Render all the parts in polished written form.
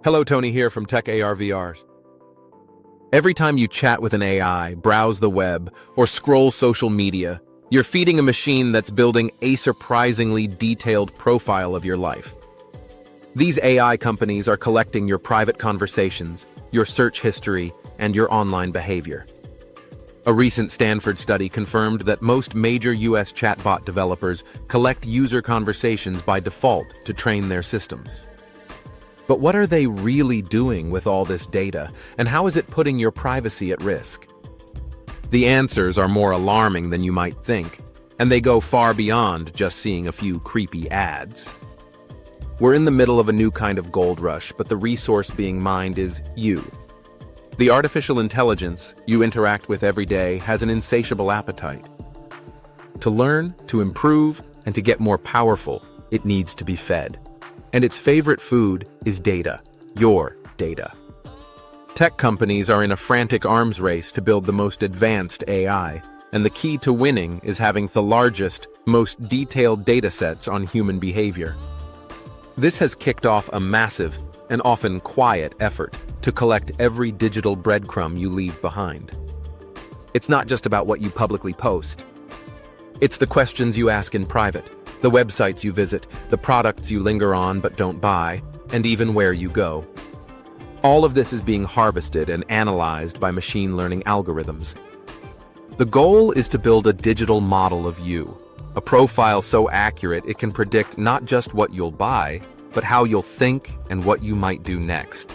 Hello, Tony here from TECARVR. Every time you chat with an AI, browse the web, or scroll social media, you're feeding a machine that's building a surprisingly detailed profile of your life. These AI companies are collecting your private conversations, your search history, and your online behavior. A recent Stanford study confirmed that most major US chatbot developers collect user conversations by default to train their systems. But what are they really doing with all this data, and how is it putting your privacy at risk? The answers are more alarming than you might think, and they go far beyond just seeing a few creepy ads. We're in the middle of a new kind of gold rush, but the resource being mined is you. The artificial intelligence you interact with every day has an insatiable appetite. To learn, to improve, and to get more powerful, it needs to be fed. And its favorite food is data, your data. Tech companies are in a frantic arms race to build the most advanced AI, and the key to winning is having the largest, most detailed datasets on human behavior. This has kicked off a massive, and often quiet effort to collect every digital breadcrumb you leave behind. It's not just about what you publicly post. It's the questions you ask in private, the websites you visit, the products you linger on but don't buy, and even where you go. All of this is being harvested and analyzed by machine learning algorithms. The goal is to build a digital model of you, a profile so accurate it can predict not just what you'll buy, but how you'll think and what you might do next.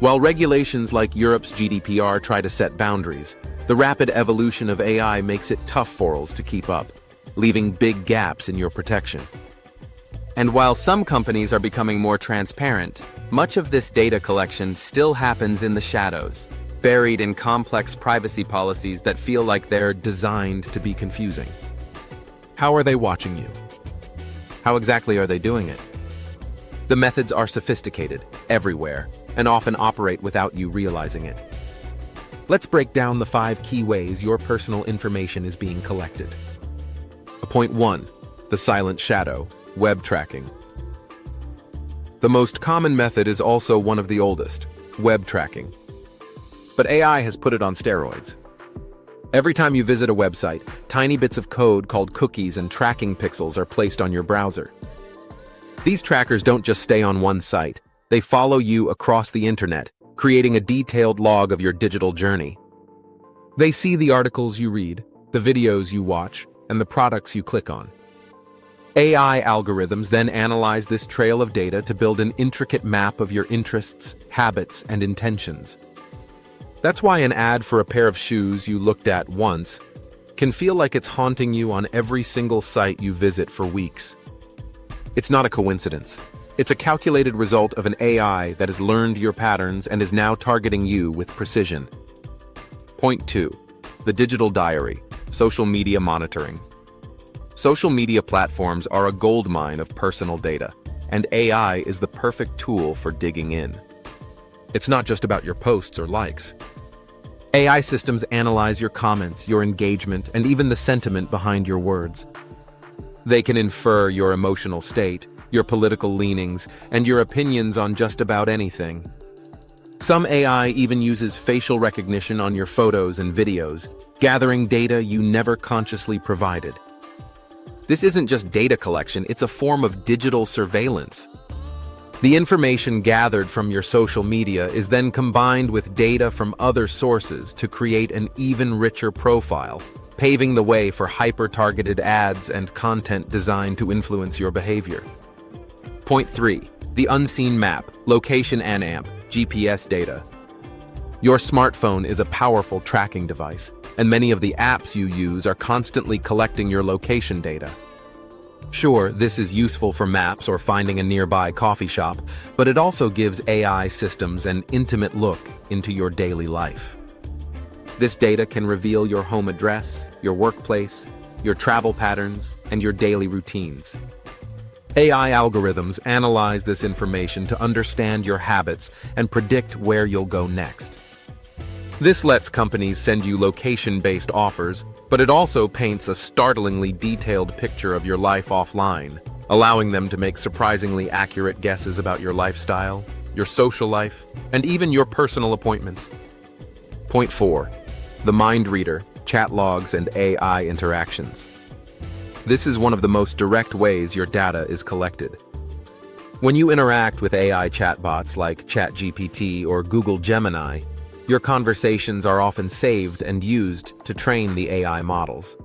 While regulations like Europe's GDPR try to set boundaries, the rapid evolution of AI makes it tough for us to keep up, leaving big gaps in your protection. And while some companies are becoming more transparent, much of this data collection still happens in the shadows, buried in complex privacy policies that feel like they're designed to be confusing. How are they watching you? How exactly are they doing it? The methods are sophisticated, everywhere, and often operate without you realizing it. Let's break down the 5 key ways your personal information is being collected. Point 1. The silent shadow, web tracking. The most common method is also one of the oldest, web tracking. But AI has put it on steroids. Every time you visit a website, tiny bits of code called cookies and tracking pixels are placed on your browser. These trackers don't just stay on one site, they follow you across the internet, creating a detailed log of your digital journey. They see the articles you read, the videos you watch, and the products you click on. AI algorithms then analyze this trail of data to build an intricate map of your interests, habits, and intentions. That's why an ad for a pair of shoes you looked at once can feel like it's haunting you on every single site you visit for weeks. It's not a coincidence. It's a calculated result of an AI that has learned your patterns and is now targeting you with precision. Point 2. The digital diary. Social media monitoring. Social media platforms are a goldmine of personal data, and AI is the perfect tool for digging in. It's not just about your posts or likes. AI systems analyze your comments, your engagement, and even the sentiment behind your words. They can infer your emotional state, your political leanings, and your opinions on just about anything. Some AI even uses facial recognition on your photos and videos, gathering data you never consciously provided. This isn't just data collection, it's a form of digital surveillance. The information gathered from your social media is then combined with data from other sources to create an even richer profile, paving the way for hyper-targeted ads and content designed to influence your behavior. Point 3. The unseen map, location and AMP, GPS data. Your smartphone is a powerful tracking device, and many of the apps you use are constantly collecting your location data. Sure, this is useful for maps or finding a nearby coffee shop, but it also gives AI systems an intimate look into your daily life. This data can reveal your home address, your workplace, your travel patterns, and your daily routines. AI algorithms analyze this information to understand your habits and predict where you'll go next. This lets companies send you location-based offers, but it also paints a startlingly detailed picture of your life offline, allowing them to make surprisingly accurate guesses about your lifestyle, your social life, and even your personal appointments. Point 4. The mind reader, chat logs, and AI interactions. This is one of the most direct ways your data is collected. When you interact with AI chatbots like ChatGPT or Google Gemini, your conversations are often saved and used to train the AI models.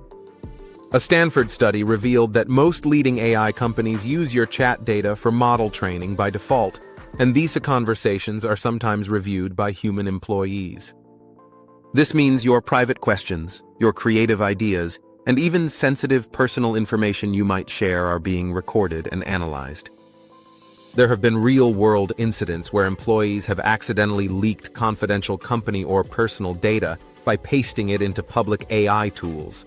A Stanford study revealed that most leading AI companies use your chat data for model training by default, and these conversations are sometimes reviewed by human employees. This means your private questions, your creative ideas, and even sensitive personal information you might share are being recorded and analyzed. There have been real-world incidents where employees have accidentally leaked confidential company or personal data by pasting it into public AI tools.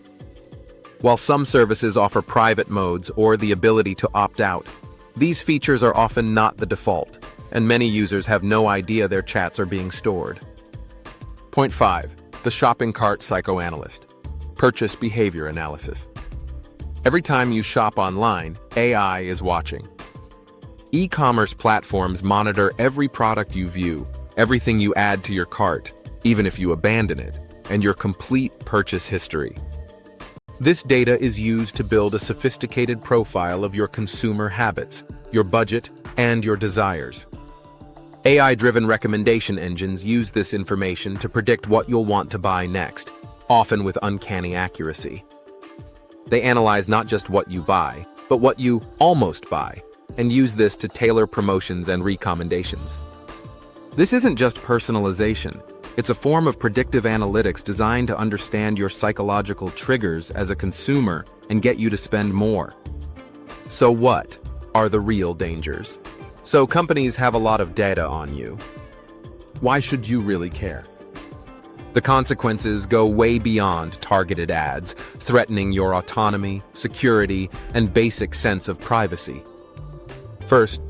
While some services offer private modes or the ability to opt out, these features are often not the default, and many users have no idea their chats are being stored. Point 5. The shopping cart psychoanalyst. Purchase behavior analysis. Every time you shop online, AI is watching. E-commerce platforms monitor every product you view, everything you add to your cart, even if you abandon it, and your complete purchase history. This data is used to build a sophisticated profile of your consumer habits, your budget, and your desires. AI-driven recommendation engines use this information to predict what you'll want to buy next, often with uncanny accuracy. They analyze not just what you buy, but what you almost buy, and use this to tailor promotions and recommendations. This isn't just personalization. It's a form of predictive analytics designed to understand your psychological triggers as a consumer and get you to spend more. So what are the real dangers? So companies have a lot of data on you. Why should you really care? The consequences go way beyond targeted ads, threatening your autonomy, security, and basic sense of privacy. First,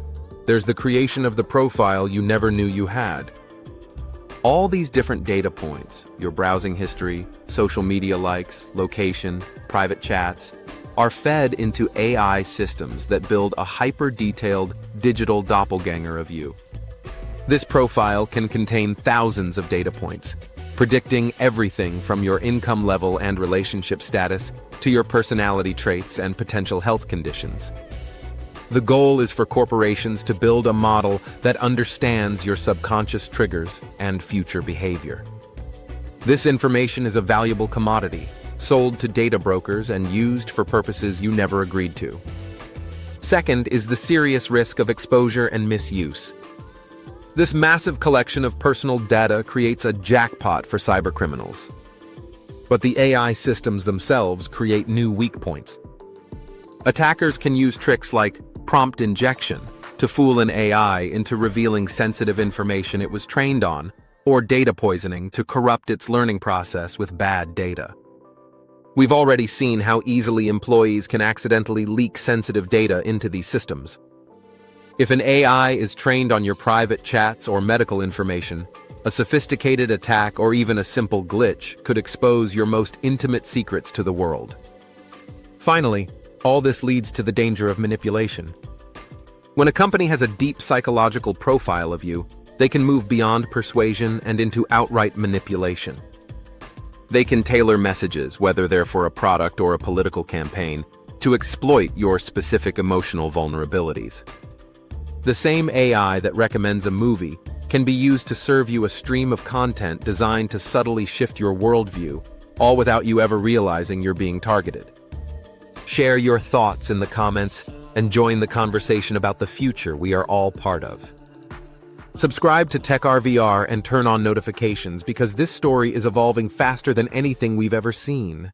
there's the creation of the profile you never knew you had. All these different data points, your browsing history, social media likes, location, private chats, are fed into AI systems that build a hyper-detailed digital doppelganger of you. This profile can contain thousands of data points, predicting everything from your income level and relationship status to your personality traits and potential health conditions. The goal is for corporations to build a model that understands your subconscious triggers and future behavior. This information is a valuable commodity, sold to data brokers and used for purposes you never agreed to. Second is the serious risk of exposure and misuse. This massive collection of personal data creates a jackpot for cybercriminals. But the AI systems themselves create new weak points. Attackers can use tricks like prompt injection to fool an AI into revealing sensitive information it was trained on, or data poisoning to corrupt its learning process with bad data. We've already seen how easily employees can accidentally leak sensitive data into these systems. If an AI is trained on your private chats or medical information, a sophisticated attack or even a simple glitch could expose your most intimate secrets to the world. Finally, all this leads to the danger of manipulation. When a company has a deep psychological profile of you, they can move beyond persuasion and into outright manipulation. They can tailor messages, whether they're for a product or a political campaign, to exploit your specific emotional vulnerabilities. The same AI that recommends a movie can be used to serve you a stream of content designed to subtly shift your worldview, all without you ever realizing you're being targeted. Share your thoughts in the comments and join the conversation about the future we are all part of. Subscribe to TECARVR and turn on notifications because this story is evolving faster than anything we've ever seen.